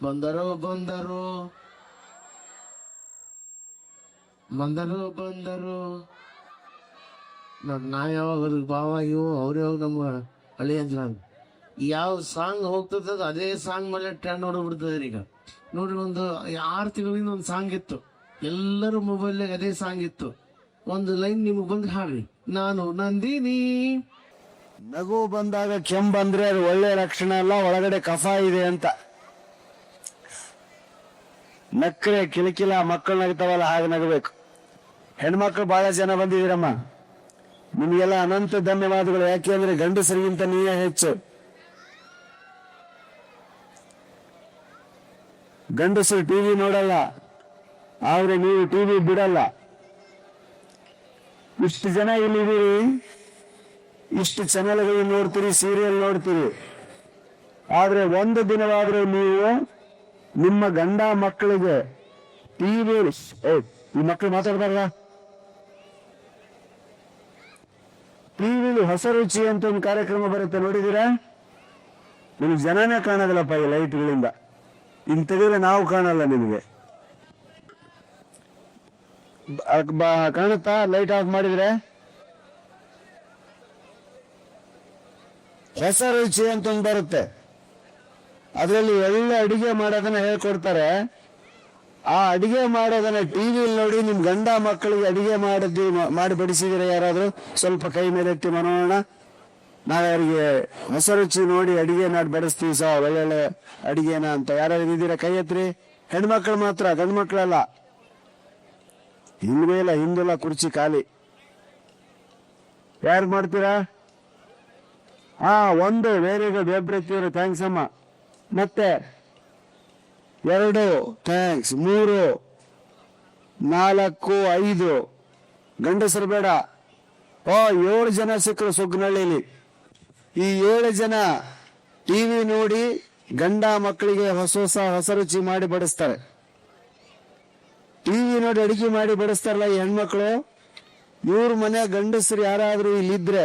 ಬಂದರು ಬಂದರು ಬಂದರು ಬಂದರು ನಾ ಯಾವಾಗ ಭಾವ ಇವು ಅವ್ರು ಯಾವಾಗ ನಮ್ಮ ಹಳಿ ಅಂತ ಯಾವ ಸಾಂಗ್ ಹೋಗ್ತದ ಅದೇ ಸಾಂಗ್ ಮೇಲೆ ಟ್ರೆಂಡ್ ಹೊಡಬಿಡ್ತದೆ ಈಗ ನೋಡ್ರಿ. ಒಂದು 6 ತಿಂಗಳಿಂದ ಒಂದು ಸಾಂಗ್ ಇತ್ತು, ಎಲ್ಲರೂ ಮೊಬೈಲ್ನಾಗ ಅದೇ ಸಾಂಗ್ ಇತ್ತು. ಒಂದು ಲೈನ್ ನಿಮಗೆ ಬಂದು ಹಾಡ್ರಿ, ನಾನು ನಂದಿನಿ. ನಗು ಬಂದಾಗ ಕೆಮ್ಮು ಬಂದ್ರೆ ಅದು ಒಳ್ಳೆ ಲಕ್ಷಣ ಅಲ್ಲ, ಒಳಗಡೆ ಕಫ ಇದೆ ಅಂತ. ನಕ್ಕರೆ ಕಿಲಕಿಲ ಮಕ್ಕಳು ನಗ್ತಾವಲ್ಲ ಹಾಗೆ ನಗಬೇಕು. ಹೆಣ್ಮಕ್ಳು ಬಹಳ ಜನ ಬಂದಿದ್ದೀರಮ್ಮ, ನಿಮ್ಗೆಲ್ಲ ಅನಂತ ಧನ್ಯವಾದಗಳು. ಯಾಕೆಂದ್ರೆ ಗಂಡಸರಿಗಿಂತ ನೀವೇ ಹೆಚ್ಚು. ಗಂಡಸರು ಟಿವಿ ನೋಡಲ್ಲ, ಆದ್ರೆ ನೀವು ಟಿವಿ ಬಿಡಲ್ಲ. ಇಷ್ಟು ಜನ ಇಲ್ಲಿದ್ದೀರಿ, ಇಷ್ಟು ಚಾನೆಲ್ಗಳು ನೋಡ್ತೀರಿ, ಸೀರಿಯಲ್ ನೋಡ್ತೀರಿ. ಆದ್ರೆ ಒಂದು ದಿನವಾದ್ರೂ ನೀವು ನಿಮ್ಮ ಗಂಡ ಮಕ್ಕಳಿಗೆ ಟಿವಿ ಈ ಮಕ್ಕಳು ಮಾತಾಡ್ಬಾರ್ದ, ಟಿವಿಲಿ ಹೊಸ ರುಚಿ ಅಂತ ಒಂದು ಕಾರ್ಯಕ್ರಮ ಬರುತ್ತೆ, ನೋಡಿದೀರಾ? ನಿಮ್ಗೆ ಜನನೇ ಕಾಣೋದಿಲ್ಲಪ್ಪ ಈ ಲೈಟ್ಗಳಿಂದ. ಇನ್ ತೆಗೆದ್ರೆ ನಾವು ಕಾಣಲ್ಲ. ನಿಮಗೆ ಕಾಣುತ್ತಾ? ಲೈಟ್ ಆಫ್ ಮಾಡಿದ್ರೆ ಹೊಸ ರುಚಿ ಅಂತ ಒಂದು ಬರುತ್ತೆ, ಅದರಲ್ಲಿ ಒಳ್ಳೆ ಅಡಿಗೆ ಮಾಡೋದನ್ನ ಹೇಳ್ಕೊಡ್ತಾರೆ. ಆ ಅಡಿಗೆ ಮಾಡೋದನ್ನ ಟಿವಿಯಲ್ಲಿ ನೋಡಿ ನಿಮ್ ಗಂಡ ಮಕ್ಕಳಿಗೆ ಅಡಿಗೆ ಮಾಡಿ ಬಡಿಸಿದ್ರೆ ಯಾರಾದ್ರೂ ಸ್ವಲ್ಪ ಕೈ ಮೇಲೆತ್ತಿ ಮನೋಣ. ನಾವ್ ಅವರಿಗೆ ಹೊಸ ರುಚಿ ನೋಡಿ ಅಡಿಗೆ ಮಾಡಿ ಬಡಿಸ್ತೀವಿ ಒಳ್ಳೊಳ್ಳೆ ಅಡಿಗೆನ ಅಂತ. ಯಾರು ಇದ್ದೀರಾ? ಕೈ ಎತ್ರಿ. ಹೆಣ್ಮಕ್ಳು ಮಾತ್ರ, ಗಂಡು ಮಕ್ಕಳಲ್ಲ. ಹಿಂದೆಲ್ಲ ಕುರ್ಚಿ ಖಾಲಿ. ಯಾರು ಮಾಡ್ತೀರಾ? ಒಂದು ವೆರಿ ಗುಡ್, ಎಬ್ರೆತ್ತಿದ್ರು, ಥ್ಯಾಂಕ್ಸ್ ಅಮ್ಮ. ಮತ್ತೆ 2 ಥ್ಯಾಂಕ್ಸ್, 3 4 5 ಗಂಡಸರು ಬೇಡ. 7 ಜನ ಸಿಕ್ಕರು ಸುಗ್ನಹಳ್ಳಿಲಿ. ಈ 7 ಜನ ಟಿವಿ ನೋಡಿ ಗಂಡ ಮಕ್ಕಳಿಗೆ ಹೊಸ ರುಚಿ ಮಾಡಿ ಬಡಿಸ್ತಾರೆ. ಟಿವಿ ನೋಡಿ ಅಡಿಗೆ ಮಾಡಿ ಬಡಿಸ್ತಾರಲ್ಲ ಈ ಹೆಣ್ಮಕ್ಳು, ಇವ್ರ ಮನೆ ಗಂಡಸರು ಯಾರಾದ್ರೂ ಇಲ್ಲಿದ್ರೆ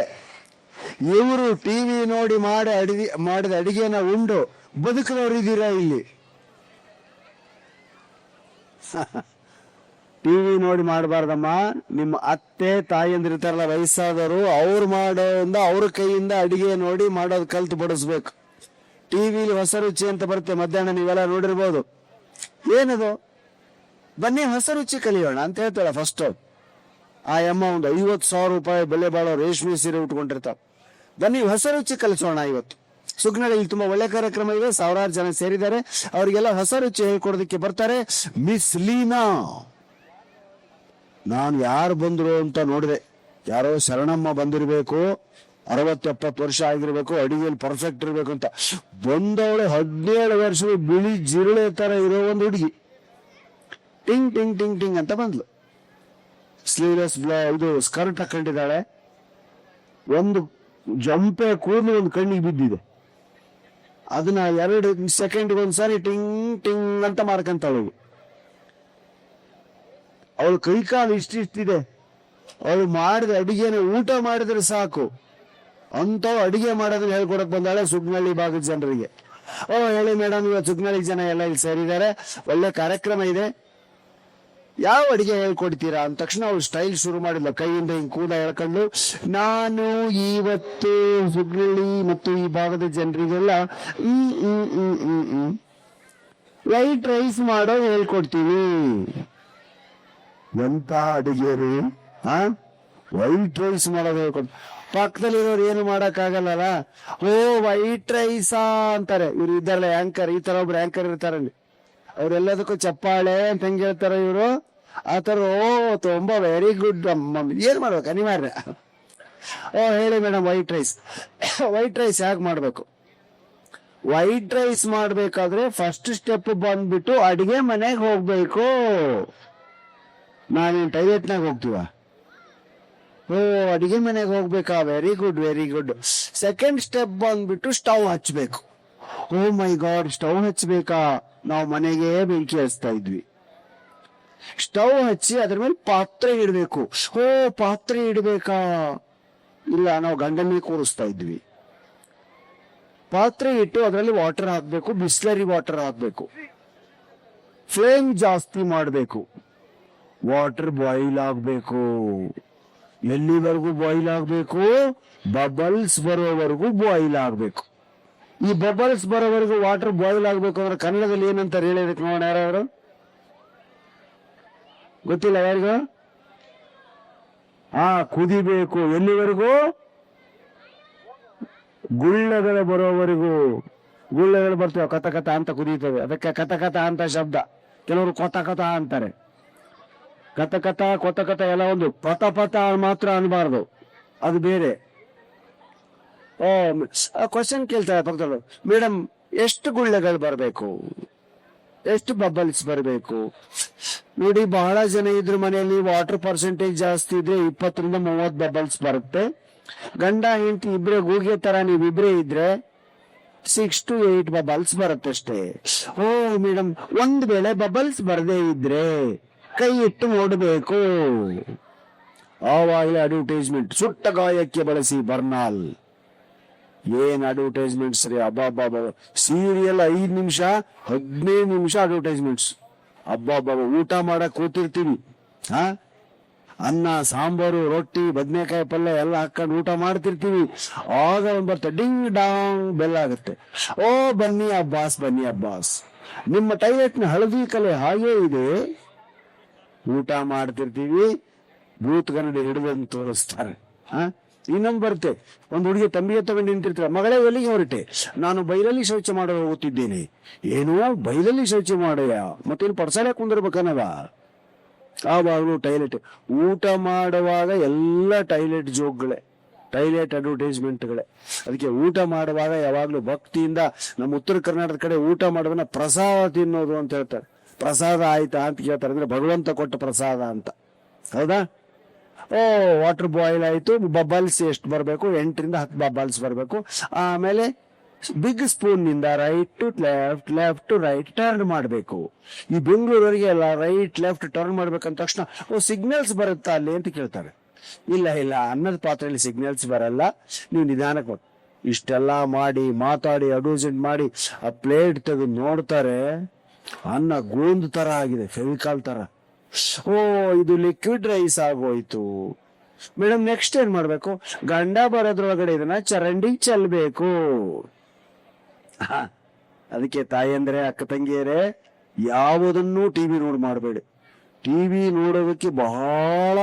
ಇವರು ಟಿವಿ ನೋಡಿ ಮಾಡಿದ ಅಡಿಗೆನ ಉಂಡು ಬದುಕದವ್ರು ಇದ್ದೀರಾ ಇಲ್ಲಿ? ಟಿವಿ ನೋಡಿ ಮಾಡಬಾರ್ದಮ್ಮ. ನಿಮ್ಮ ಅತ್ತೆ ತಾಯಿಯಂದಿರ್ತಾರಲ್ಲ ವಯಸ್ಸಾದವರು, ಅವ್ರು ಮಾಡೋದ್ರಿಂದ ಅವ್ರ ಕೈಯಿಂದ ಅಡಿಗೆ ನೋಡಿ ಮಾಡೋದು ಕಲ್ತು ಬಡಿಸ್ಬೇಕು. ಟಿವಿಲಿ ಹೊಸ ರುಚಿ ಅಂತ ಬರುತ್ತೆ, ಮಧ್ಯಾಹ್ನ ನೀವೆಲ್ಲ ನೋಡಿರ್ಬೋದು. ಏನದು? ಬನ್ನಿ ಹೊಸ ರುಚಿ ಕಲಿಯೋಣ ಅಂತ ಹೇಳ್ತಾಳೆ ಫಸ್ಟ್. ಆ ಅಮ್ಮ ಒಂದು 50,000 ರೂಪಾಯಿ ಬೆಲೆ ಬಾಳೋ ರೇಷ್ಮೆ ಸೀರೆ ಉಟ್ಕೊಂಡಿರ್ತಾಳೆ. ಬನ್ನಿ ಹೊಸ ರುಚಿ ಕಲಿಸೋಣ ಇವತ್ತು. ಸುಗ್ನಹಳ್ಳಿಯಲ್ಲಿ ತುಂಬಾ ಒಳ್ಳೆ ಕಾರ್ಯಕ್ರಮ ಇದೆ, 1000 ಜನ ಸೇರಿದ್ದಾರೆ. ಅವರಿಗೆಲ್ಲ ಹೊಸ ರುಚಿ ಹೇಳ್ಕೊಡೋದಕ್ಕೆ ಬರ್ತಾರೆ ಮಿಸ್ ಲೀನಾ. ನಾನು ಯಾರು ಬಂದ್ರು ಅಂತ ನೋಡಿದೆ, ಯಾರೋ ಶರಣಮ್ಮ ಬಂದಿರ್ಬೇಕು, 60-70 ವರ್ಷ ಆಗಿರ್ಬೇಕು, ಅಡಿಗೆಯಲ್ಲಿ ಪರ್ಫೆಕ್ಟ್ ಇರ್ಬೇಕು ಅಂತ. ಬಂದವಳೆ 17 ವರ್ಷದ ಬಿಳಿ ಜಿರಳೆ ತರ ಇರೋ ಒಂದು ಹುಡುಗಿ, ಟಿಂಗ್ ಟಿಂಗ್ ಟಿಂಗ್ ಟಿಂಗ್ ಅಂತ ಬಂದ್ಲು. ಸ್ಲೀವ್ಲೆಸ್ ಇದು ಸ್ಕರ್ಟ್ ಹಾಕೊಂಡಿದ್ದಾಳೆ. ಒಂದು ಜಂಪೆ ಕೂದಲು ಒಂದು ಕಣ್ಣಿಗೆ ಬಿದ್ದಿದೆ. ಅದನ್ನ 2 ಸೆಕೆಂಡ್ಗೆ ಒಂದ್ಸಾರಿ ಟಿಂಗ್ ಟಿಂಗ್ ಅಂತ ಮಾಡ್ಕೊಂತಾಳು. ಅವಳು ಕೈಕಾಲು ಇಷ್ಟಿದೆ. ಅವಳು ಮಾಡಿದ ಅಡಿಗೆನ ಊಟ ಮಾಡಿದ್ರೆ ಸಾಕು ಅಂತ ಅಡಿಗೆ ಮಾಡೋದನ್ನ ಹೇಳ್ಕೊಡಕ್ ಬಂದಾಳೆ ಸುಗ್ನಹಳ್ಳಿ ಭಾಗದ ಜನರಿಗೆ. ಹೇಳಿ ಮೇಡಮ್, ಇವತ್ತು ಸುಗ್ನಹಳ್ಳಿ ಜನ ಎಲ್ಲ ಇಲ್ಲಿ ಸೇರಿದ್ದಾರೆ, ಒಳ್ಳೆ ಕಾರ್ಯಕ್ರಮ ಇದೆ, ಯಾವ ಅಡಿಗೆ ಹೇಳ್ಕೊಡ್ತೀರಾ ಅಂದ ತಕ್ಷಣ ಅವಳು ಸ್ಟೈಲ್ ಶುರು ಮಾಡಿದ್ಲು. ಕೈಯಿಂದ ಹಿಂಗ್ ಕೂದ ಹೇಳ್ಕೊಂಡು, ನಾನು ಇವತ್ತು ಸುಗ್ನಹಳ್ಳಿ ಮತ್ತು ಈ ಭಾಗದ ಜನರಿಗೆಲ್ಲ ವೈಟ್ ರೈಸ್ ಮಾಡೋ ಹೇಳ್ಕೊಡ್ತೀವಿ. ಎಂತ ಅಡಿಗೆ ರೀ? ವೈಟ್ ರೈಸ್ ಮಾಡೋದು ಹೇಳ್ಕೊಡ್ತೀವಿ. ಪಕ್ಕದಲ್ಲಿರೋರು ಏನು ಮಾಡಕ್ ಆಗಲ್ಲ. ವೈಟ್ ರೈಸಾ ಅಂತಾರೆ. ಇವ್ರು ಇದ್ದಾರಲ್ಲ ಆಂಕರ್, ಈ ತರ ಒಬ್ರು ಆಂಕರ್ ಇರ್ತಾರಲ್ಲಿ, ಅವ್ರೆಲ್ಲದಕ್ಕೂ ಚಪ್ಪಾಳೆ ಅಂತ ಹೆಂಗ್ ಹೇಳ್ತಾರ ಇವರು, ಆತರ. ತುಂಬಾ ವೆರಿ ಗುಡ್ ಅಮ್ಮ, ಏನ್ ಮಾಡ್ಬೇಕು ಅನಿವಾರ್ಯ. ಹೇಳಿ madam, white rice. White rice ಯಾಕೆ ಮಾಡ್ಬೇಕು? ವೈಟ್ ರೈಸ್ ಮಾಡ್ಬೇಕಾದ್ರೆ ಫಸ್ಟ್ ಸ್ಟೆಪ್ ಬಂದ್ಬಿಟ್ಟು ಅಡಿಗೆ ಮನೆಗೆ ಹೋಗ್ಬೇಕು. ನಾನೇನ್ ಟೈಲೆಟ್ನಾಗ ಹೋಗ್ತೀವ? ಅಡಿಗೆ ಮನೆಗೆ ಹೋಗ್ಬೇಕಾ? Very good very good. Second step ಬಂದ್ಬಿಟ್ಟು ಸ್ಟವ್ ಹಚ್ಬೇಕು. ಮೈ ಗಾಡ್, ಸ್ಟವ್ ಹಚ್ಬೇಕಾ? ನಾವು ಮನೆಗೆ ಬೆಂಕಿ ಹಚ್ತಾ ಇದ್ವಿ. ಸ್ಟವ್ ಹಚ್ಚಿ ಅದ್ರ ಮೇಲೆ ಪಾತ್ರೆ ಇಡ್ಬೇಕು. ಪಾತ್ರೆ ಇಡ್ಬೇಕಾ? ಇಲ್ಲ, ನಾವು ಗಂಡನ್ನೇ ಕೂರಿಸ್ತಾ ಇದ್ವಿ. ಪಾತ್ರೆ ಇಟ್ಟು ಅದರಲ್ಲಿ ವಾಟರ್ ಹಾಕ್ಬೇಕು, ಬಿಸ್ಲರಿ ವಾಟರ್ ಹಾಕ್ಬೇಕು, ಫ್ಲೇಮ್ ಜಾಸ್ತಿ ಮಾಡಬೇಕು, ವಾಟರ್ ಬಾಯ್ಲ್ ಆಗ್ಬೇಕು. ಎಲ್ಲಿವರೆಗೂ ಬಾಯ್ಲ್ ಆಗ್ಬೇಕು? ಬಬಲ್ಸ್ ಬರೋವರೆಗೂ ಬಾಯ್ಲ್ ಆಗ್ಬೇಕು. ಈ ಬಬಲ್ಸ್ ಬರೋವರೆಗೂ ವಾಟರ್ ಬಾಯ್ಲ್ ಆಗ್ಬೇಕು ಅಂದ್ರೆ ಕನ್ನಡದಲ್ಲಿ ಏನಂತ ಹೇಳಿದಕ್ಕೆ ನೋಡೋಣ, ಯಾರು ಗೊತ್ತಿಲ್ಲ ಯಾರಿಗೂ? ಕುದಿಬೇಕು. ಎಲ್ಲಿವರೆಗೂ? ಗುಳ್ಳೆಗಳು ಬರೋವರೆಗೂ. ಗುಳ್ಳೆಗಳು ಬರ್ತವೆ, ಕಥ ಕಥ ಅಂತ ಕುದೀತವೆ, ಅದಕ್ಕೆ ಕಥ ಕಥ ಅಂತ ಶಬ್ದ. ಕೆಲವರು ಕೊತ ಕಥ ಅಂತಾರೆ. ಕಥ ಕಥ ಕೊತ ಕಥ ಎಲ್ಲ ಒಂದು, ಪಥ ಪಥ ಮಾತ್ರ ಅನ್ಬಾರ್ದು, ಅದು ಬೇರೆ. ಕ್ವಶನ್ ಕೇಳ್ತಾರೆ ಪಕ್ಕದವರು, ಮೇಡಮ್ ಎಷ್ಟು ಗುಳ್ಳೆಗಳು ಬರಬೇಕು, ಎಷ್ಟು ಬಬಲ್ಸ್ ಬರಬೇಕು? ನೋಡಿ, ಬಹಳ ಜನ ಇದ್ರ ಮನೆಯಲ್ಲಿ ವಾಟರ್ ಪರ್ಸೆಂಟೇಜ್ ಜಾಸ್ತಿ ಇದ್ರೆ 20 ರಿಂದ 30 ಬಬಲ್ಸ್ ಬರುತ್ತೆ. ಗಂಡ ಹೆಂಡತಿ ಇಬ್ರೆ ಗೂಗೆ ತರ ನೀವಿಬ್ರೇ ಇದ್ರೆ 6 to 8 ಬಬಲ್ಸ್ ಬರುತ್ತಷ್ಟೇ. ಮೇಡಮ್, ಒಂದ್ ವೇಳೆ ಬಬಲ್ಸ್ ಬರದೇ ಇದ್ರೆ ಕೈ ಇಟ್ಟು ನೋಡ್ಬೇಕು. ಆವಾಗಲೇ ಅಡ್ವರ್ಟೈಸ್ಮೆಂಟ್. ಸುಟ್ಟ ಗಾಯಕ್ಕೆ ಬಳಸಿ ಬರ್ನಾಲ್. ಏನ್ ಅಡ್ವರ್ಟೈಸ್ಮೆಂಟ್ಸ್ ರೀ! ಅಬ್ಬಾಬ್ಬಾ, ಸೀರಿಯಲ್ 5 ನಿಮಿಷ 15 ನಿಮಿಷ ಅಡ್ವರ್ಟೈಸ್ಮೆಂಟ್ಸ್. ಅಬ್ಬಾಬ್ಬಾ, ಊಟ ಮಾಡಕ್ ಕೂತಿರ್ತೀವಿ, ಅನ್ನ ಸಾಂಬಾರು ರೊಟ್ಟಿ ಬದನೆಕಾಯಿ ಪಲ್ಯ ಎಲ್ಲ ಹಾಕೊಂಡು ಊಟ ಮಾಡ್ತಿರ್ತೀವಿ. ಆಗ ಒಂದ್ ಬರ್ತ ಡಿಂಗ್ ಡಾಂಗ್ ಬೆಲ್ ಆಗುತ್ತೆ. ಬನ್ನಿ ಅಬ್ಬಾಸ್, ಬನ್ನಿ ಅಬ್ಬಾಸ್, ನಿಮ್ಮ ಟಾಯ್ಲೆಟ್ ನ ಹಳದಿ ಕಲೆ ಹಾಗೇ ಇದೆ. ಊಟ ಮಾಡ್ತಿರ್ತೀವಿ, ಭೂತ್ ಕನ್ನಡಿ ಹಿಡಿದಂತ ತೋರಿಸ್ತಾರೆ. ಇನ್ನೊಂದು ಬರುತ್ತೆ, ಒಂದು ಹುಡುಗಿ ತಂಬಿಗೆ ತಗೊಂಡು ನಿಂತಿರ್ತಾರೆ. ಮಗಳೇ, ಎಲ್ಲಿಗೆ ಹೊರಟೆ? ನಾನು ಬೈಲಲ್ಲಿ ಶೌಚ ಮಾಡೋ ಹೋಗುತ್ತಿದ್ದೇನೆ. ಏನೋ ಬೈಲಲ್ಲಿ ಶೌಚ ಮಾಡಯ್ಯ, ಮತ್ತೇನು ಪಡ್ಸಾಲೆ ಕುಂದಿರ್ಬೇಕನ್ನದ. ಆವಾಗಲೂ ಟೈಲೆಟ್. ಊಟ ಮಾಡುವಾಗ ಎಲ್ಲ ಟೈಲೆಟ್ ಜೋಕ್ಗಳೇ, ಟೈಲೆಟ್ ಅಡ್ವರ್ಟೈಸ್ಮೆಂಟ್ಗಳೇ. ಅದಕ್ಕೆ ಊಟ ಮಾಡುವಾಗ ಯಾವಾಗ್ಲೂ ಭಕ್ತಿಯಿಂದ, ನಮ್ಮ ಉತ್ತರ ಕರ್ನಾಟಕದ ಕಡೆ ಊಟ ಮಾಡೋದನ್ನ ಪ್ರಸಾದ ತಿನ್ನೋದು ಅಂತ ಹೇಳ್ತಾರೆ. ಪ್ರಸಾದ ಆಯ್ತಾ ಅಂತ ಕೇಳ್ತಾರೆ, ಅಂದ್ರೆ ಭಗವಂತ ಕೊಟ್ಟ ಪ್ರಸಾದ ಅಂತ. ಹೌದಾ? ವಾಟರ್ ಬಾಯ್ಲ್ ಆಯ್ತು. ಬಬಲ್ಸ್ ಎಷ್ಟು ಬರಬೇಕು? 8 ರಿಂದ 10 ಬಬಲ್ಸ್ ಬರಬೇಕು. ಆಮೇಲೆ ಬಿಗ್ ಸ್ಪೂನ್ ನಿಂದ right to left, left to right turn ಮಾಡಬೇಕು. ಈ ಬೆಂಗಳೂರವರಿಗೆ ಎಲ್ಲ ರೈಟ್ ಲೆಫ್ಟ್ ಟರ್ನ್ ಮಾಡ್ಬೇಕಂದ ತಕ್ಷಣ ಸಿಗ್ನಲ್ಸ್ ಬರುತ್ತಾ ಅಲ್ಲಿ ಅಂತ ಕೇಳ್ತಾರೆ. ಇಲ್ಲ, ಅನ್ನದ ಪಾತ್ರೆಯಲ್ಲಿ ಸಿಗ್ನಲ್ಸ್ ಬರಲ್ಲ, ನೀವು ನಿಧಾನಕ್ಕೆ. ಇಷ್ಟೆಲ್ಲ ಮಾಡಿ ಮಾತಾಡಿ ಅಡ್ವರ್ಟೈಸ್ಮೆಂಟ್ ಮಾಡಿ ಆ ಪ್ಲೇಟ್ ತೆಗೆದು ನೋಡ್ತಾರೆ, ಅನ್ನ ಗೋಂದ್ ತರ ಆಗಿದೆ, ಫೆವಿಕಾಲ್ ತರ. ಇದು ಲಿಕ್ವಿಡ್ ರೈಸ್ ಆಗೋಯ್ತು. ಮೇಡಮ್, ನೆಕ್ಸ್ಟ್ ಏನ್ ಮಾಡ್ಬೇಕು? ಗಂಡ ಬರೋದ್ರೊಳಗಡೆ ಇದನ್ನ ಚರಂಡಿ ಚೆಲ್ಬೇಕು. ಅದಕ್ಕೆ ತಾಯಂದ್ರೆ, ಅಕ್ಕ ತಂಗಿಯರೇ, ಯಾವುದನ್ನು ಟಿವಿ ನೋಡಿ ಮಾಡಬೇಡಿ. ಟಿವಿ ನೋಡೋದಕ್ಕೆ ಬಹಳ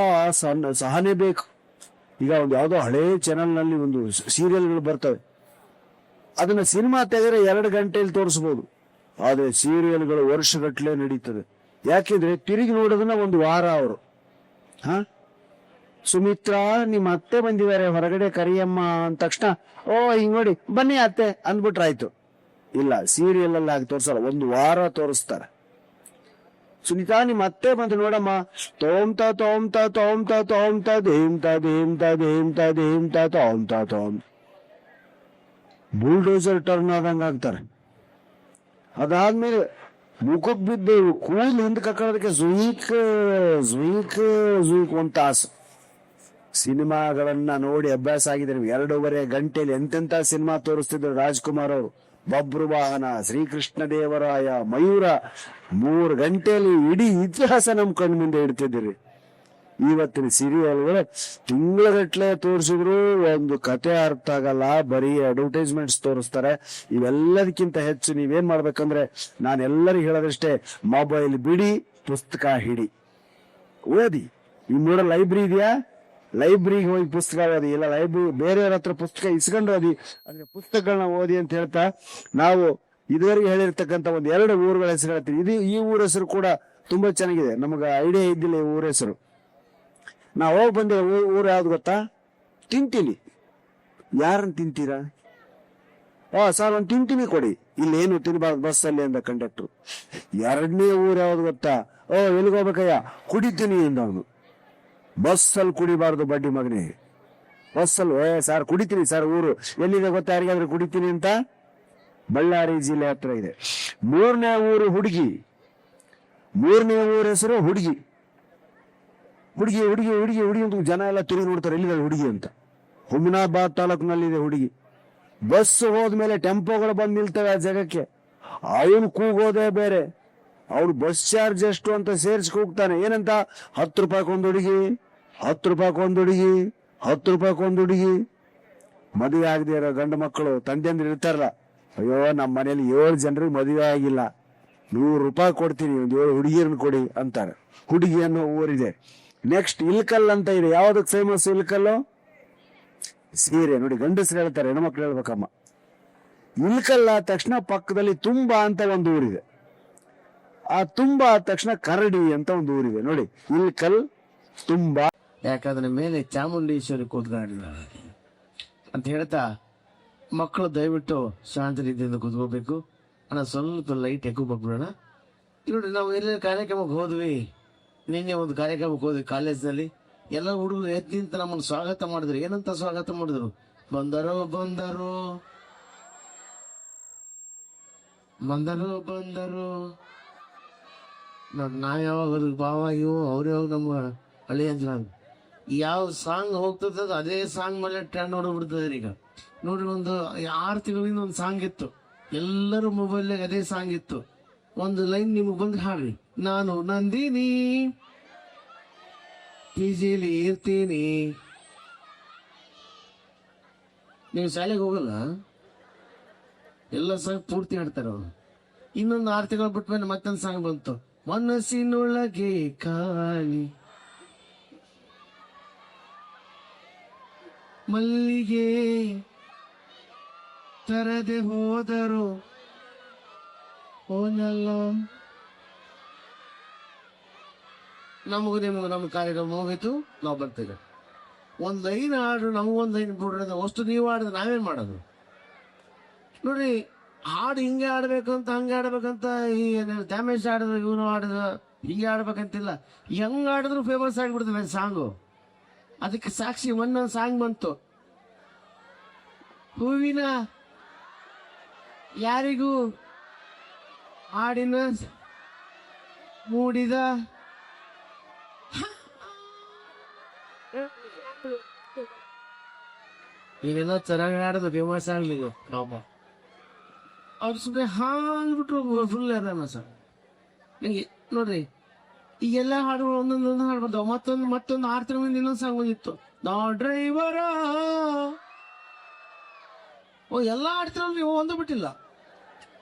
ಸಹನೆ ಬೇಕು. ಈಗ ಒಂದು ಯಾವ್ದೋ ಹಳೇ ಚಾನೆಲ್ ನಲ್ಲಿ ಒಂದು ಸೀರಿಯಲ್ಗಳು ಬರ್ತವೆ, ಅದನ್ನ ಸಿನಿಮಾ ತೆಗೆದ್ರೆ 2 ಗಂಟೆಯಲ್ಲಿ ತೋರಿಸಬಹುದು. ಆದ್ರೆ ಸೀರಿಯಲ್ಗಳು ವರ್ಷಗಟ್ಲೆ ನಡೀತದೆ. ಯಾಕೆಂದ್ರೆ ತಿರುಗಿ ನೋಡೋದನ್ನ 1 ವಾರ ಅವರು. ಸುಮಿತ್ರಾ, ನಿಮ್ಮ ಅತ್ತೆ ಬಂದಿದ್ದಾರೆ ಹೊರಗಡೆ, ಕರಿಯಮ್ಮ ಅಂದ ತಕ್ಷಣ ಹಿಂಗ್ ನೋಡಿ ಬನ್ನಿ ಅತ್ತೆ ಅಂದ್ಬಿಟ್ರಾಯ್ತು. ಇಲ್ಲ, ಸೀರಿಯಲ್ ಅಲ್ಲಿ ಆಗಿ ತೋರ್ಸಲ್ಲ, 1 ವಾರ ತೋರಿಸ್ತಾರೆ. ಸುನೀತಾ, ನಿಮ್ಮ ಅತ್ತೆ ಬಂದು ನೋಡಮ್ಮ, ತೋಮ್ತಾ ತೋಮ್ತಾ ತೋಮ್ತಾ ತೋಮ್ತಾ ದೇಮ್ತಾ ದೇಮ್ತಾ ದೇಮ್ತಾ ದೇಮ್ತಾ ತೋಮ್ತಾ ತೋಮ್, ಬುಲ್ಡೋಸರ್ ಟರ್ನ್ ಆದಂಗ ಆಗ್ತಾರೆ. ಅದಾದ್ಮೇಲೆ ಮುಖಕ್ ಬಿದ್ದೇವು, ಕೂದಲು ಹಿಂದ್ ಕಕ್ಕೋದಕ್ಕೆ ಝುಯಿಕ್ ಝುಯಿಕ್ ಝುಯಿಕ್ 1 ತಾಸು. ಸಿನಿಮಾಗಳನ್ನ ನೋಡಿ ಅಭ್ಯಾಸ ಆಗಿದೆ. 2.5 ಗಂಟೆಯಲ್ಲಿ ಎಂತೆಂತ ಸಿನಿಮಾ ತೋರಿಸ್ತಿದ್ರು ರಾಜ್ಕುಮಾರ್ ಅವರು. ಬಬ್ರು ವಾಹನ, ಶ್ರೀಕೃಷ್ಣ ದೇವರಾಯ, ಮಯೂರ. 3 ಗಂಟೆಯಲ್ಲಿ ಇಡೀ ಇತಿಹಾಸ ನಮ್ ಕಣ್ಣು ಮುಂದೆ ಇಡ್ತಿದ್ದೀರಿ. ಇವತ್ತಿನ ಸೀರಿಯಲ್ಗಳು ತಿಂಗಳಗಟ್ಲೆ ತೋರಿಸಿದ್ರು ಒಂದು ಕತೆ ಅರ್ಥ ಆಗಲ್ಲ, ಬರೀ ಅಡ್ವರ್ಟೈಸ್ಮೆಂಟ್ಸ್ ತೋರಿಸ್ತಾರೆ. ಇವೆಲ್ಲದಕ್ಕಿಂತ ಹೆಚ್ಚು ನೀವೇನ್ ಮಾಡ್ಬೇಕಂದ್ರೆ, ನಾನು ಎಲ್ಲರಿಗೂ ಹೇಳೋದಷ್ಟೇ, ಮೊಬೈಲ್ ಬಿಡಿ, ಪುಸ್ತಕ ಹಿಡಿ, ಓದಿ. ಈಗ ನೋಡ, ಲೈಬ್ರರಿ ಇದೆಯಾ? ಲೈಬ್ರರಿಗೆ ಹೋಗಿ ಪುಸ್ತಕ ಓದಿ. ಇಲ್ಲ, ಲೈಬ್ರರಿ ಬೇರೆಯವ್ರ ಹತ್ರ ಪುಸ್ತಕ ಇಸ್ಕೊಂಡು ಓದಿ. ಅಂದ್ರೆ ಪುಸ್ತಕಗಳನ್ನ ಓದಿ ಅಂತ ಹೇಳ್ತಾ, ನಾವು ಇದುವರೆಗೆ ಹೇಳಿರ್ತಕ್ಕಂಥ 1-2 ಊರುಗಳ ಹೆಸರು ಹೇಳ್ತೀವಿ. ಈ ಊರ ಹೆಸರು ಕೂಡ ತುಂಬಾ ಚೆನ್ನಾಗಿದೆ, ನಮಗ ಐಡಿಯಾ ಇದ್ದಿಲ್ಲ ಈ ಊರ ಹೆಸರು. ನಾವು ಹೋಗಿ ಬಂದೆ. ಊರು ಯಾವ್ದು ಗೊತ್ತಾ? ತಿಂತೀನಿ. ಯಾರನ್ನ ತಿಂತೀರಾ? ಸರ್, ಒಂದು ತಿಂತೀನಿ ಕೊಡಿ. ಇಲ್ಲೇನು ತಿನ್ಬಾರ್ದು ಬಸ್ಸಲ್ಲಿ ಅಂದ ಕಂಡಕ್ಟರ್. 2ನೇ ಊರು ಯಾವ್ದು ಗೊತ್ತಾ? ಎಲ್ಲಿಗೆ ಹೋಗ್ಬೇಕಯ್ಯ? ಕುಡಿತೀನಿ ಅಂದ ಅವನು. ಬಸ್ಸಲ್ಲಿ ಕುಡಿಬಾರ್ದು ಬಡ್ಡಿ ಮಗನೇ. ಬಸ್ಸಲ್ಲಿ ಸರ್ ಕುಡಿತೀನಿ ಸರ್. ಊರು ಎಲ್ಲಿದೆ ಗೊತ್ತಾ ಯಾರಿಗಾದ್ರೂ ಕುಡಿತೀನಿ ಅಂತ? ಬಳ್ಳಾರಿ ಜಿಲ್ಲೆ ಹತ್ರ ಇದೆ. 3ನೇ ಊರು ಹುಡುಗಿ. 3ನೇ ಊರ ಹೆಸರು ಹುಡುಗಿ. ಹುಡುಗಿ ಹುಡುಗಿ ಹುಡುಗಿ ಹುಡುಗಿ ಅಂತ ಜನ ಎಲ್ಲ ತಿರುಗಿ ನೋಡ್ತಾರೆ, ಎಲ್ಲಿದೆ ಹುಡುಗಿ ಅಂತ. ಹುಮನಾಬಾದ್ ತಾಲೂಕಿನಲ್ಲಿದೆ ಹುಡುಗಿ. ಬಸ್ ಹೋದ್ಮೇಲೆ ಟೆಂಪೋಗಳು ಬಂದು ನಿಲ್ತವೆ ಆ ಜಾಗಕ್ಕೆ. ಅವನು ಕೂಗೋದೇ ಬೇರೆ. ಅವ್ರು ಬಸ್ ಚಾರ್ಜ್ ಎಷ್ಟು ಅಂತ ಸೇರಿಸಿ ಕೂಗ್ತಾನೆ. ಏನಂತ? 10 ರೂಪಾಯಿಗೊಂದು ಹುಡುಗಿ, 10 ರೂಪಾಯಿಗೊಂದು ಹುಡುಗಿ, 10 ರೂಪಾಯಿಗೊಂದು ಹುಡುಗಿ. ಮದುವೆ ಆಗದೆ ಇರೋ ಗಂಡು ಮಕ್ಕಳು ತಂದೆಂದ್ರೆ ಇರ್ತಾರಲ್ಲ, ಅಯ್ಯೋ ನಮ್ಮ ಮನೇಲಿ 7 ಜನರಿಗೆ ಮದುವೆ ಆಗಿಲ್ಲ, 100 ರೂಪಾಯಿ ಕೊಡ್ತೀನಿ, ಒಂದು 7 ಹುಡುಗಿಯರನ್ನ ಕೊಡಿ ಅಂತಾರೆ. ಹುಡುಗಿ ಅನ್ನೋ ಊರಿದೆ. ನೆಕ್ಸ್ಟ್ ಇಲ್ಕಲ್ ಅಂತ ಇದೆ. ಯಾವ್ದಕ್ ಫೇಮಸ್ ಇಲ್ಕಲ್ಲು? ಸೀರೆ. ನೋಡಿ, ಗಂಡಸರು ಹೇಳ್ತಾರೆ, ಹೆಣ್ಮಕ್ಳು ಹೇಳ್ಬೇಕಮ್ಮ. ಇಲ್ಕಲ್ ಆದ ತಕ್ಷಣ ಪಕ್ಕದಲ್ಲಿ ತುಂಬಾ ಅಂತ ಒಂದು ಊರಿದೆ. ಆ ತುಂಬಾ ಆದ ತಕ್ಷಣ ಕರಡಿ ಅಂತ ಒಂದು ಊರಿದೆ. ನೋಡಿ, ಇಲ್ಕಲ್, ತುಂಬಾ. ಯಾಕಂದ್ರೆ ಮೇಲೆ ಚಾಮುಂಡೇಶ್ವರಿ ಕೂತ್ಕೊಂಡಿದ್ದಾರೆ ಅಂತ ಹೇಳ್ತಾ ಮಕ್ಕಳು ದಯವಿಟ್ಟು ಶಾಂತ ರೀತಿಯಿಂದ ಕೂತ್ಕೋಬೇಕು. ಅಣ್ಣ ಸ್ವಲ್ಪ ಲೈಟ್ ఎక్కువ ಬಿಡೋಣ. ನೋಡಿ, ನಾವು ಎಲ್ಲ ಕಾರ್ಯಕ್ರಮಕ್ಕೆ ಹೋದ್ವಿ. ನಿನ್ನೆ ಒಂದು ಕಾರ್ಯಕ್ರಮಕ್ಕೆ ಹೋದ್ವಿ ಕಾಲೇಜ್ನಲ್ಲಿ. ಎಲ್ಲ ಹುಡುಗರು ಎದ್ದು ನಿಂತು ನಮ್ಮನ್ನು ಸ್ವಾಗತ ಮಾಡಿದ್ರು. ಏನಂತ ಸ್ವಾಗತ ಮಾಡಿದ್ರು? ಬಂದರು ಬಂದರು ಬಂದರು ಬಂದರು. ನೋಡಿ, ನಾವ್ ಯಾವಾಗ ಭಾವ ಇವು ಅವ್ರು ಯಾವಾಗ ನಮ್ಮ ಹಳ್ಳಿ ಅಂತ ಯಾವ ಸಾಂಗ್ ಹೋಗ್ತದ ಅದೇ ಸಾಂಗ್ ಮೇಲೆ ಟ್ರೆಂಡ್ ನೋಡ್ಬಿಡ್ತದೆ ಈಗ. ನೋಡ್ರಿ, ಒಂದು 6 ತಿಂಗಳಿಂದ ಒಂದು ಸಾಂಗ್ ಇತ್ತು, ಎಲ್ಲರೂ ಮೊಬೈಲ್ನಾಗ ಅದೇ ಸಾಂಗ್ ಇತ್ತು. ಒಂದು ಲೈನ್ ನಿಮಗೆ ಬಂದು ಹಾಡ್ರಿ. ನಾನು ನಂದಿನಿ ಪಿಜಿಲಿ ಇರ್ತೀನಿ. ನೀವು ಶಾಲೆಗೆ ಹೋಗಲ್ಲ, ಎಲ್ಲ ಸಾಂಗ್ ಪೂರ್ತಿ ಹಾಡ್ತಾರೆ ಅವರು. ಇನ್ನೊಂದು 6 ತಿಂಗಳು ಬಿಟ್ಟ ಮೇಲೆ ಮತ್ತೊಂದು ಸಾಂಗ್ ಬಂತು, ಮನಸ್ಸಿನೊಳಗೆ ಖಾಲಿ ಮಲ್ಲಿಗೆ ತರದೆ ಹೋದರು ಹೋನಲ್ಲ. ನಮಗೂ ನಿಮಗೂ ನಮ್ಮ ಕಾರ್ಯಕ್ರಮ ಹೋಗಿತ್ತು, ನಾವು ಬರ್ತೇವೆ. ಒಂದು ಲೈನ್ ಹಾಡು, ನಮಗೊಂದು ಲೈನ್ ಬಿಡ್ರದ ಅಷ್ಟು ನೀವು ಹಾಡಿದ್ರೆ ನಾವೇನ್ ಮಾಡೋದು? ನೋಡ್ರಿ, ಹಾಡು ಹಿಂಗೆ ಆಡ್ಬೇಕು ಅಂತ ಹಂಗೆ ಆಡ್ಬೇಕಂತ ಈ ಡ್ಯಾಮೇಜ್ ಆಡಿದ್ರು ಇವನು ಆಡಿದ್ರು ಹಿಂಗೆ ಆಡ್ಬೇಕಂತಿಲ್ಲ. ಹೆಂಗ್ ಆಡಿದ್ರು ಫೇಮಸ್ ಆಗಿಬಿಡ್ತದೆ ಸಾಂಗು. ಅದಕ್ಕೆ ಸಾಕ್ಷಿ ಒಂದೊಂದು ಸಾಂಗ್ ಬಂತು. ಹೂವಿನ ಯಾರಿಗೂ ಹಾಡಿನ ಮೂಡಿದ ನೀವೆಲ್ಲ ಚೆನ್ನಾಗಿ ಆಡೋದು ಫೇಮಸ್ ಆಗ್ಲಿ. ಅವ್ರು ಸುಮ್ಮನೆ ಹಾಡ್ಬಿಟ್ರು ಫುಲ್ ಸರ್. ನಂಗೆ ನೋಡ್ರಿ, ಈಗೆಲ್ಲ ಹಾಡುಗಳು ಒಂದೊಂದೊಂದು ಹಾಡು ಬರ್ತಾವ. ಮತ್ತೊಂದು 6 ತಿಂಗಳಿಂದ ಇನ್ನೊಂದು ಸಾಂಗ್ ಬಂದಿತ್ತು, ನಾ ಡ್ರೈವರ. ಎಲ್ಲ ಹಾಡ್ತಿರೋ ನೀವು ಒಂದು ಬಿಟ್ಟಿಲ್ಲ.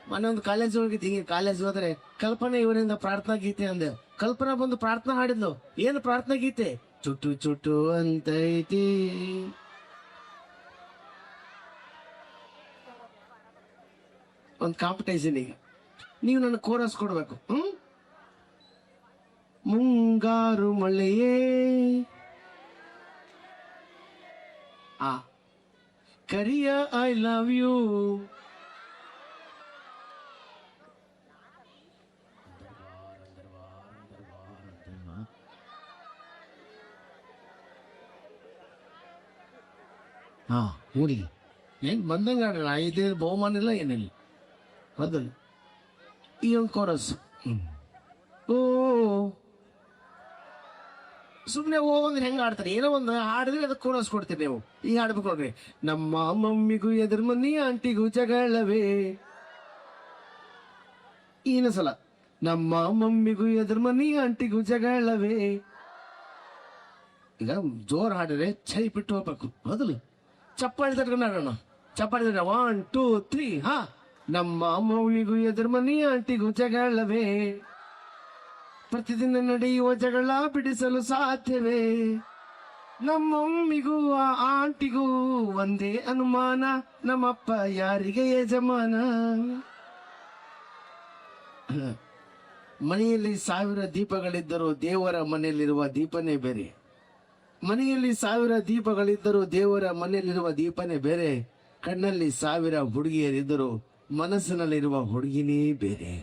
ಮೊನ್ನೆ ಒಂದು ಕಾಲೇಜ್ ಹೋಗಿತ್ತು. ಹಿಂಗೆ ಕಾಲೇಜ್ ಹೋದ್ರೆ ಕಲ್ಪನೆ ಇವರಿಂದ ಪ್ರಾರ್ಥನಾ ಗೀತೆ ಅಂದೆ. ಕಲ್ಪನಾ ಬಂದು ಪ್ರಾರ್ಥನಾ ಹಾಡಿದ್ಲು. ಏನು ಪ್ರಾರ್ಥನಾ ಗೀತೆ? ಚುಟ್ಟು ಚುಟ್ಟು ಅಂತೈತಿ. ಒಂದು ಕಾಂಪಿಟೇಷನ್ ಈಗ. ನೀವು ನನ್ನ ಕೋರಸ್ ಕೊಡ್ಬೇಕು. ಮುಂಗಾರು ಮಳೆಯೇ ಕರಿಯ ಐ ಲವ್ ಯು. ನೋಡಿ, ಏನ್ ಬಂದಂಗ ಆಡಲ್ಲ. ಇದೇ ಬಹುಮಾನ ಇಲ್ಲ, ಏನಿಲ್ಲ. ಮೊದಲು ಈ ಒಂದು ಕೋರಸ್. ಓ ಸುಮ್ನೆ ಹೋಗಂದ್ರೆ ಹೆಂಗ ಆಡ್ತಾರೆ? ಏನೋ ಒಂದು ಹಾಡಿದ್ರೆ ಅದಕ್ಕೆ ಕೋರಸ್ ಕೊಡ್ತೀರಿ ನೀವು. ಈಗ ಹಾಡ್ಬೇಕು ನೋಡ್ರಿ, ನಮ್ಮ ಮಮ್ಮಿಗೂ ಎದುರು ಮನಿ ಆಂಟಿಗೂ ಜಗಳವೇ. ಸಲ ನಮ್ಮ ಮಮ್ಮಿಗೂ ಎದುರು ಮನಿ ಆಂಟಿಗೂ ಜಗಳವೇ. ಈಗ ಜೋರ್ ಹಾಡಿದ್ರೆ ಚೈ ಬಿಟ್ಟು ಹೋಗ್ಬೇಕು. ಮೊದಲು ಚಪ್ಪಾಳಿ ತಟ್ಕೊಂಡು ಆಡೋಣ. ಚಪ್ಪಾಳಿ 1 2 3. ನಮ್ಮ ಮಮ್ಮಿಗೂ ಎದುರು ಮನಿ ಆಂಟಿಗೂ ಜಗಳವೇ. ಪ್ರತಿದಿನ ನಡೆಯುವ ಜಗಳ ಬಿಡಿಸಲು ಸಾಧ್ಯವೇ? ನಮ್ಮಮ್ಮಿಗೂ ಆ ಆಂಟಿಗೂ ಒಂದೇ ಅನುಮಾನ, ನಮ್ಮಪ್ಪ ಯಾರಿಗೆ ಯಜಮಾನ? ಮನೆಯಲ್ಲಿ 1000 ದೀಪಗಳಿದ್ದರೂ ದೇವರ ಮನೆಯಲ್ಲಿರುವ ದೀಪನೇ ಬೇರೆ. ಮನೆಯಲ್ಲಿ 1000 ದೀಪಗಳಿದ್ದರೂ ದೇವರ ಮನೆಯಲ್ಲಿರುವ ದೀಪನೇ ಬೇರೆ. ಕಣ್ಣಲ್ಲಿ 1000 ಹುಡುಗಿಯರಿದ್ದರೂ ಮನಸ್ಸಿನಲ್ಲಿರುವ ಹುಡುಗಿನೇ ಬೇರೆ.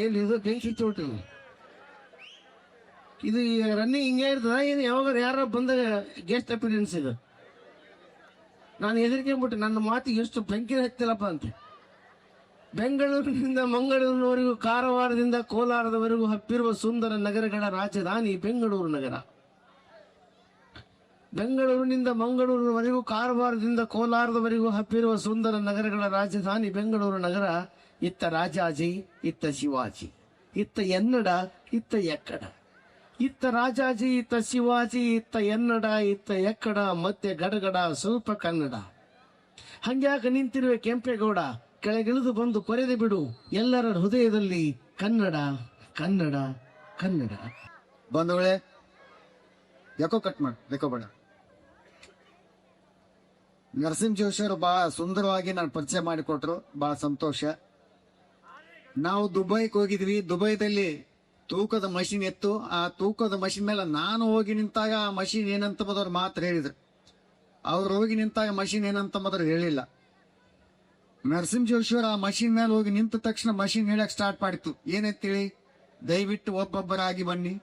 ಇದು ಬೆಂಕಿ ಚೋಟು. ಇದು ರನ್ನಿಂಗ್ ಹಿಂಗೆ ಇರ್ತದ ಏನು? ಯಾವಾಗ ಯಾರ ಬಂದ ಗೆಸ್ಟ್ ಅಪಿಯರೆನ್ಸ್ ಇದು? ನಾನು ಹೆದರ್ಕೊಂಡ್ಬಿಟ್ಟೆ, ನನ್ನ ಮಾತಿಗೆ ಎಷ್ಟು ಬೆಂಕಿ ಹತ್ತಿಲ್ಲಪ್ಪ ಅಂತ. ಬೆಂಗಳೂರಿನಿಂದ ಮಂಗಳೂರಿನವರೆಗೂ, ಕಾರವಾರದಿಂದ ಕೋಲಾರದವರೆಗೂ ಹಬ್ಬಿರುವ ಸುಂದರ ನಗರಗಳ ರಾಜಧಾನಿ ಬೆಂಗಳೂರು ನಗರ. ಬೆಂಗಳೂರಿನಿಂದ ಮಂಗಳೂರಿನವರೆಗೂ, ಕಾರವಾರದಿಂದ ಕೋಲಾರದವರೆಗೂ ಹಬ್ಬಿರುವ ಸುಂದರ ನಗರಗಳ ರಾಜಧಾನಿ ಬೆಂಗಳೂರು ನಗರ. ಇತ್ತ ರಾಜಾಜಿ, ಇತ್ತ ಶಿವಾಜಿ, ಇತ್ತ ಎನ್ನಡ, ಇತ್ತ ಎಕ್ಕಡ. ಇತ್ತ ರಾಜಾಜಿ, ಇತ್ತ ಶಿವಾಜಿ, ಇತ್ತ ಎನ್ನಡ, ಇತ್ತ ಎಕ್ಕಡ, ಮತ್ತೆ ಗಡಗಡ ಸ್ವಲ್ಪ ಕನ್ನಡ. ಹಂಗ್ಯಾಕ ನಿಂತಿರುವೆ ಕೆಂಪೇಗೌಡ, ಕೆಳಗಿಳಿದು ಬಂದು ಕೊರೆದು ಬಿಡು ಎಲ್ಲರ ಹೃದಯದಲ್ಲಿ ಕನ್ನಡ, ಕನ್ನಡ, ಕನ್ನಡ. ಬಂಧುಗಳೇ, ಯಾಕೋ ಕಟ್ ಮಾಡಿ ಬೇಡ. ನರಸಿಂಹ ಜೋಶಿ ಅವರು ಬಹಳ ಸುಂದರವಾಗಿ ನಾನು ಪರಿಚಯ ಮಾಡಿಕೊಟ್ರು, ಬಹಳ ಸಂತೋಷ. ನಾವು ದುಬೈಗೆ ಹೋಗಿದ್ವಿ. ದುಬೈದಲ್ಲಿ ತೂಕದ ಮಷಿನ್ ಎತ್ತು. ಆ ತೂಕದ ಮಷಿನ್ ಮೇಲೆ ನಾನು ಹೋಗಿ ನಿಂತಾಗ ಆ ಮಷಿನ್ ಏನಂತ ಮೊದಲು ಮಾತ್ರ ಹೇಳಿದ್ರು. ಅವ್ರು ಹೋಗಿ ನಿಂತಾಗ ಮಷಿನ್ ಏನಂತ ಮೊದಲು ಹೇಳಿಲ್ಲ. ನರಸಿಂಹ ಜೋಶಿ ಅವರು ಆ ಮಷಿನ್ ಮೇಲೆ ಹೋಗಿ ನಿಂತ ತಕ್ಷಣ ಮಷಿನ್ ಹೇಳಕ್ ಸ್ಟಾರ್ಟ್ ಮಾಡಿತ್ತು. ಏನಂತೇಳಿ, ದಯವಿಟ್ಟು ಒಬ್ಬೊಬ್ಬರಾಗಿ ಬನ್ನಿ,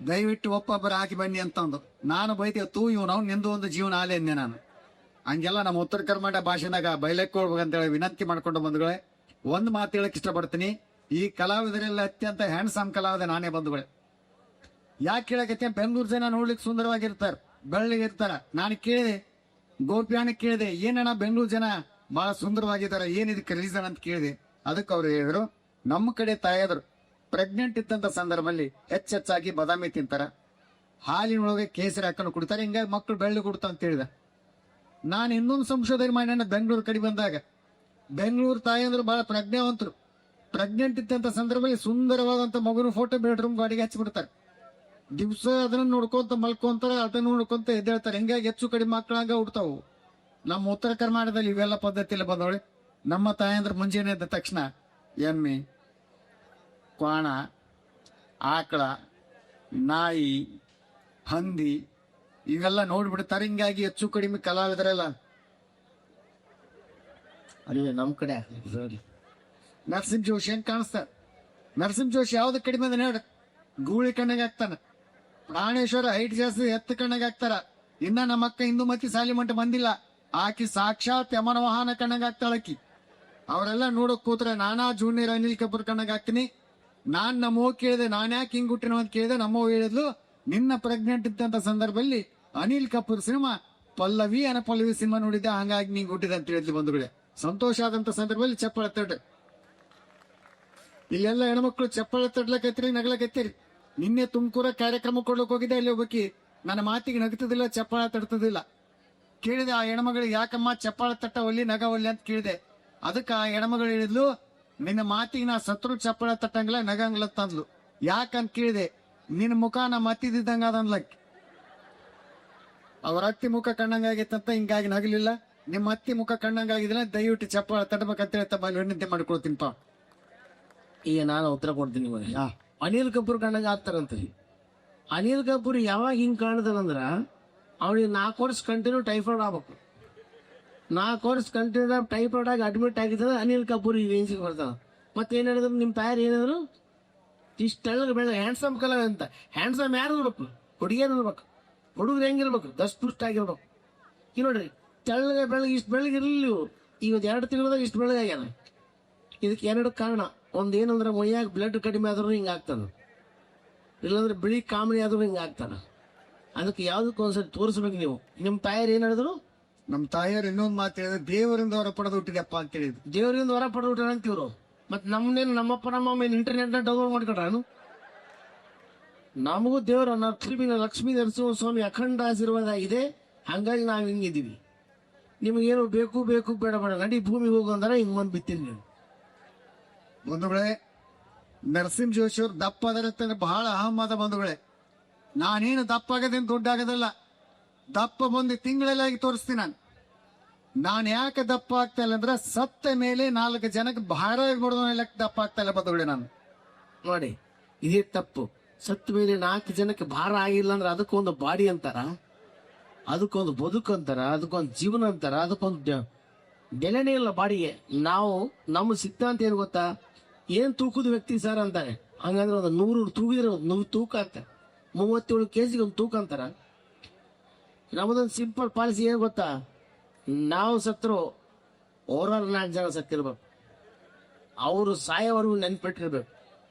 ದಯವಿಟ್ಟು ಒಬ್ಬೊಬ್ಬರಾಗಿ ಬನ್ನಿ ಅಂತಂದು. ನಾನು ಬೈತೀವತ್ತು ನಾವು ನಿಂದು ಒಂದು ಜೀವನ ಆಲೆ ಅಂದೆ ನಾನು. ಹಂಗೆಲ್ಲ ನಮ್ಮ ಉತ್ತರ ಕರ್ನಾಟಕ ಭಾಷೆನಾಗ ಬಯಲಕ್ಕೊಳ್ಬೇಕಂತೇಳಿ ವಿನಂತಿ ಮಾಡ್ಕೊಂಡು ಬಂಧುಗಳೇ, ಒಂದು ಮಾತು ಹೇಳಕ್ ಇಷ್ಟಪಡ್ತೀನಿ. ಈ ಕಲಾವಿದರೆಲ್ಲ ಅತ್ಯಂತ ಹ್ಯಾಂಡ್ಸಮ್ ಕಲಾವಿದ ನಾನೇ ಬಂಧುಗಳೇ. ಯಾಕೆ ಹೇಳಕತ್ತೆ, ಬೆಂಗಳೂರು ಜನ ನೋಡ್ಲಿಕ್ಕೆ ಸುಂದರವಾಗಿರ್ತಾರ, ಬೆಳ್ಳಗಿರ್ತಾರ. ನಾನು ಕೇಳಿದೆ, ಗೋಪಿಯಾಣ ಕೇಳಿದೆ, ಏನಣ್ಣ ಬೆಂಗಳೂರು ಜನ ಬಹಳ ಸುಂದರವಾಗಿದ್ದಾರೆ, ಏನಿದಕ್ಕೆ ರೀಸನ್ ಅಂತ ಕೇಳಿದೆ. ಅದಕ್ಕೆ ಅವ್ರು ಹೇಳಿದ್ರು, ನಮ್ಮ ಕಡೆ ತಾಯದ್ರು ಪ್ರೆಗ್ನೆಂಟ್ ಇದ್ದಂತ ಸಂದರ್ಭದಲ್ಲಿ ಹೆಚ್ಚೆಚ್ಚಾಗಿ ಬಾದಾಮಿ ತಿಂತಾರ, ಹಾಲಿನೊಳಗೆ ಕೇಸರಿ ಹಾಕೊಂಡು ಕುಡಿತಾರೆ, ಹಿಂಗಾಗಿ ಮಕ್ಕಳು ಬೆಳ್ಳಿ ಕೊಡ್ತಾ ಅಂತ ಹೇಳಿದ. ನಾನು ಇನ್ನೊಂದು ಸಂಶೋಧನೆ ಮಾಡಿ ಬೆಂಗಳೂರು ಕಡೆ ಬಂದಾಗ, ಬೆಂಗಳೂರು ತಾಯಂದ್ರು ಬಹಳ ಪ್ರಜ್ಞಾವಂತರು. ಪ್ರೆಗ್ನೆಂಟ್ ಇದ್ದಂತ ಸಂದರ್ಭದಲ್ಲಿ ಸುಂದರವಾದಂತ ಮಗುನ ಫೋಟೋ ಬೆಡ್ರೂಮ್ ಗಾಡಿಗೆ ಹಚ್ಚಿಬಿಡ್ತಾರೆ. ದಿವ್ಸ ಅದನ್ನ ನೋಡ್ಕೊಂತ ಮಲ್ಕೊಂತಾರ, ಅದನ್ನ ನೋಡ್ಕೊಂತ ಎದ್ದೇಳ್ತಾರೆ. ಹಿಂಗಾಗಿ ಹೆಚ್ಚು ಕಡಿಮೆ ಮಕ್ಕಳಾಗ ಹುಡ್ತಾವು. ನಮ್ಮ ಉತ್ತರ ಕರ್ನಾಟಕದಲ್ಲಿ ಇವೆಲ್ಲ ಪದ್ಧತಿಯಲ್ಲಿ ಬಂದವಳೆ. ನಮ್ಮ ತಾಯಂದ್ರ ಮುಂಜಾನೆ ಎದ್ದ ತಕ್ಷಣ ಎಮ್ಮೆ, ಕ್ವಾಣ, ಆಕಳ, ನಾಯಿ, ಹಂದಿ ಇವೆಲ್ಲ ನೋಡ್ಬಿಡ್ತಾರೆ. ಹಿಂಗಾಗಿ ಹೆಚ್ಚು ಕಡಿಮೆ ಕಲಾವಿದರೆಲ್ಲ ಅಲ್ಲಿ ನಮ್ ಕಡೆ ನರಸಿಂಹ ಜೋಶಿ ಹೆಂಗ್ ಕಾಣಿಸ್ತಾರ. ನರಸಿಂಹ ಜೋಶಿ ಯಾವ್ದು ಕಡಿಮೆ ಅದ ನೋಡ್ರಿ, ಗೂಳಿ ಕಣ್ಣಾಗ ಹಾಕ್ತಾನ. ಪ್ರಾಣೇಶ್ವರ ಹೈಟ್ ಜಾಸ್ತಿ, ಎತ್ತ ಕಣ್ಣಾಗ ಹಾಕ್ತಾರ. ಇನ್ನ ನಮ್ಮ ಅಕ್ಕ ಇಂದುಮತಿ ಸಾಲಿಮಂಟ ಬಂದಿಲ್ಲ, ಆಕಿ ಸಾಕ್ಷಾತ್ ಯಮನ ವಾಹನ ಕಣ್ಣಾಗ ಹಾಕ್ತಾಳಕಿ. ಅವರೆಲ್ಲ ನೋಡಕ್ ಕೂತ್ರೆ ನಾನಾ ಜೂನಿಯರ್ ಅನಿಲ್ ಕಪೂರ್ ಕಣ್ಣಾಗ ಹಾಕ್ತೀನಿ. ನಾನ್ ನಮ್ಮವ್ ಕೇಳಿದೆ, ನಾನ್ ಯಾಕೆ ಹಿಂಗ್ ಹುಟ್ಟಿನ ಅಂತ ಕೇಳಿದೆ. ನಮ್ಮವ್ ಹೇಳಿದ್ಲು, ನಿನ್ನ ಪ್ರೆಗ್ನೆಂಟ್ ಇದ್ದಂತ ಸಂದರ್ಭದಲ್ಲಿ ಅನಿಲ್ ಕಪೂರ್ ಸಿನಿಮಾ ಪಲ್ಲವಿ ಪಲ್ಲವಿ ಸಿನಿಮಾ ನೋಡಿದ್ದೆ, ಹಂಗಾಗಿ ನೀಂಗ್ ಹುಟ್ಟಿದೆ ಅಂತ ಹೇಳಿದ್ಲು. ಬಂಧುಗಳೇ, ಸಂತೋಷ ಆದಂತ ಸಂದರ್ಭದಲ್ಲಿ ಚಪ್ಪಳ ತಡ್ರಿ. ಇಲ್ಲೆಲ್ಲ ಹೆಣ್ಮಕ್ಳು ಚಪ್ಪಳ ತಡ್ಲಕತ್ತೀರಿ, ನಗ್ಲಕತ್ತೀರಿ. ನಿನ್ನೆ ತುಮಕೂರ ಕಾರ್ಯಕ್ರಮ ಕೊಡ್ಲಿಕ್ಕೆ ಹೋಗಿದ್ದೆ, ಅಲ್ಲಿ ಒಬ್ಬಕಿ ನನ್ನ ಮಾತಿಗೆ ನಗ್ತದಿಲ್ಲ, ಚಪ್ಪಾಳ ತಡ್ತದಿಲ್ಲ. ಕೇಳಿದೆ ಆ ಹೆಣ್ಮಗಳಿಗೆ, ಯಾಕಮ್ಮ ಚಪ್ಪಾಳ ತಟ್ಟ ಒಲ್ಲಿ ನಗ ಒಲ್ಲಿ ಅಂತ ಕೇಳಿದೆ. ಅದಕ್ಕೆ ಆ ಹೆಣ್ಮಗಳು ಹೇಳಿದ್ಲು, ನಿನ್ನ ಮಾತಿಗೆ ನಾ ಸತ್ರು ಚಪ್ಪಾಳ ತಟ್ಟಂಗಿಲ್ಲ, ನಗಂಗಿಲ್ಲ ತಂದ್ಲು. ಯಾಕಂತ ಕೇಳಿದೆ, ನಿನ್ನ ಮುಖ ನಮ್ಮ ಅತ್ತಿದ್ದಂಗ ಅದನ್ಲಕ್. ಅವ್ರ ಅತ್ತಿ ಮುಖ ಕಣ್ಣಂಗಾಗಿತ್ತಂತ, ಹಿಂಗಾಗಿ ನಗಲಿಲ್ಲ. ನಿಮ್ಮ ಅತ್ತಿ ಮುಖ ಕಣ್ಣಂಗಾಗಿದ್ರೆ ದಯವಿಟ್ಟು ಚಪ್ಪಾಳ ತಟ್ಟಬೇಕಂತೇಳಿ ತಮ್ಮ ವಿನಂತಿ ಮಾಡ್ಕೊಳ್ತೀನಿಪ್ಪ. ಈಗ ನಾನು ಉತ್ತರ ಕೊಡ್ತೀನಿ ನಿಮಗೆ. ಅನಿಲ್ ಕಪೂರ್ ಕಣ್ಣಾಗ ಆಗ್ತಾರಂತ. ಅನಿಲ್ ಕಪೂರ್ ಯಾವಾಗ ಹಿಂಗ್ ಕಾಣ್ತಾನಂದ್ರ, ಅವನಿಗೆ 4 ವರ್ಷ ಕಂಟಿನ್ಯೂ ಟೈಫಾಯ್ಡ್ ಆಗ್ಬೇಕು. 4 ವರ್ಷ ಕಂಟಿನ್ಯೂ ಟೈಫಾಯ್ಡ್ ಆಗಿ ಅಡ್ಮಿಟ್ ಆಗಿದ್ದ ಅನಿಲ್ ಕಪೂರ್ ಈ ರೇಂಜಿಗೆ ಬರ್ತಾನ. ಮತ್ತೇನ್ ಹೇಳಿದ್ರು ನಿಮ್ಮ ತಾಯಾರು ಏನಾದ್ರು, ಇಷ್ಟೆಲ್ಲ ಬೆಳೆ ಹ್ಯಾಂಡ್ಸಮ್ ಕಲರ್ ಅಂತ. ಹ್ಯಾಂಡ್ಸಮ್ ಯಾರು ಇರ್ಬೇಕು, ಹುಡುಗಿಯರು ಇರ್ಬೇಕು. ಹುಡುಗರು ಹೆಂಗಿರ್ಬೇಕು, ದಸ್ಪುಷ್ಟ ಆಗಿರ್ಬೇಕು. ಈಗ ನೋಡ್ರಿ, ತೆಳ್ಳಗೆ ಬೆಳಗ್ಗೆ ಇಷ್ಟು ಬೆಳಗ್ಗೆ ಇರಲಿಲ್ಲ. ಇವತ್ತು 2 ತಿಂಗಳದಾಗ ಇಷ್ಟು ಬೆಳಗ್ಗೆ ಆಗ್ಯಾನ. ಇದಕ್ಕೆ 2 ಕಾರಣ. ಒಂದೇನಂದ್ರೆ ಮೈಯಾಗ ಬ್ಲಡ್ ಕಡಿಮೆ ಆದ್ರೂ ಹಿಂಗೆ ಆಗ್ತಾನ, ಇಲ್ಲಾಂದ್ರೆ ಬಿಳಿ ಕಾಮಣಿ ಆದ್ರೂ ಹಿಂಗೆ ಆಗ್ತಾನ. ಅದಕ್ಕೆ ಯಾವ್ದಕ್ಕೂ ಒಂದ್ಸರಿ ತೋರಿಸ್ಬೇಕು ನೀವು. ನಿಮ್ಮ ತಾಯಾರು ಏನ್ ಹೇಳಿದ್ರು? ನಮ್ಮ ತಾಯಿಯರು ಇನ್ನೊಂದು ಮಾತು ಹೇಳಿದ್ರು, ದೇವರಿಂದ ಹೊರ ಪಡೆದು ಹುಟ್ಟಿದೆಪ್ಪ ಅಂತ ಹೇಳಿದ್ರು. ದೇವರಿಂದ ಹೊರ ಪಡೆದು ಹುಟ್ಟಾರ ಅಂತೀವ್ರು. ಮತ್ತೆ ನಮ್ಮನೇನು ನಮ್ಮಪ್ಪ ನಮ್ಮ ಇಂಟರ್ನೆಟ್ ಡೌನ್ಲೋಡ್ ಮಾಡ್ಕೊಂಡ್ರು. ನಮಗೂ ದೇವರ ಲಕ್ಷ್ಮೀ ನರಸಿಂಹ ಸ್ವಾಮಿ ಅಖಂಡ ಆಶೀರ್ವಾದ ಇದೆ. ಹಂಗಾಗಿ ನಾವು ಹಿಂಗಿದ್ದೀವಿ. ನಿಮಗೇನು ಬೇಕು ಬೇಕು ಬೇಡ ಬೇಡ, ನಡಿ ಭೂಮಿಗೆ ಹೋಗು ಅಂದ್ರೆ ಹಿಂಗ್ ಬಂದು ಬಿತ್ತೀನಿ ನೀವು. ಬಂಧುಗಳೇ, ನರಸಿಂಹ ಜೋಶಿ ಅವ್ರು ದಪ್ಪ ಅದರತ್ತ ಬಹಳ ಅಹಮದ. ಬಂಧುಗಳೇ, ನಾನೇನು ದಪ್ಪ ಆಗದೇನು ದುಡ್ಡು ಆಗೋದಲ್ಲ. ದಪ್ಪ ಬಂದು ತಿಂಗಳಲ್ಲಾಗಿ ತೋರಿಸ್ತೀನಿ ನಾನು ಯಾಕೆ ದಪ್ಪ ಆಗ್ತಾ ಇಲ್ಲ ಅಂದ್ರೆ, ಸತ್ತ ಮೇಲೆ 4 ಜನಕ್ಕೆ ಭಾರ ಲೆಕ್ಕ ದಪ್ಪ ಆಗ್ತಾ ಇಲ್ಲ. ಬಂಧುಗಳೇ, ನಾನು ನೋಡಿ, ಇದೇ ತಪ್ಪು. ಸತ್ತ ಮೇಲೆ 4 ಜನಕ್ಕೆ ಭಾರ ಆಗಿಲ್ಲ ಅಂದ್ರೆ ಅದಕ್ಕೊಂದು ಬಾಡಿ ಅಂತಾರ, ಅದಕ್ಕೊಂದು ಬದುಕು ಅಂತಾರ, ಅದಕ್ಕೊಂದು ಜೀವನ ಅಂತಾರ, ಅದಕ್ಕೊಂದು ಬೆಲೆನೇ ಇಲ್ಲ ಬಾಡಿಗೆ. ನಾವು ನಮ್ಮ ಸಿದ್ಧಾಂತ ಏನು ಗೊತ್ತಾ, ಏನ್ ತೂಕದ ವ್ಯಕ್ತಿ ಸರ್ ಅಂತಾರೆ. ಹಂಗಂದ್ರೆ ಒಂದು 100 ತೂಗಿದ್ರೆ 100 ತೂಕ ಆಗ್ತಾರೆ. 37 kg ಒಂದು ತೂಕ ಅಂತಾರ. ನಮ್ಮದೊಂದು ಸಿಂಪಲ್ ಪಾಲಿಸಿ ಏನು ಗೊತ್ತಾ, ನಾವು ಸತ್ರು ಓವರ್ 4 ಜನ ಸತ್ತಿರ್ಬೇಕು, ಅವರು ಸಾಯೋವರೆಗೂ ನೆನ್ಪಿಟ್ಟಿರ್ಬೇಕು.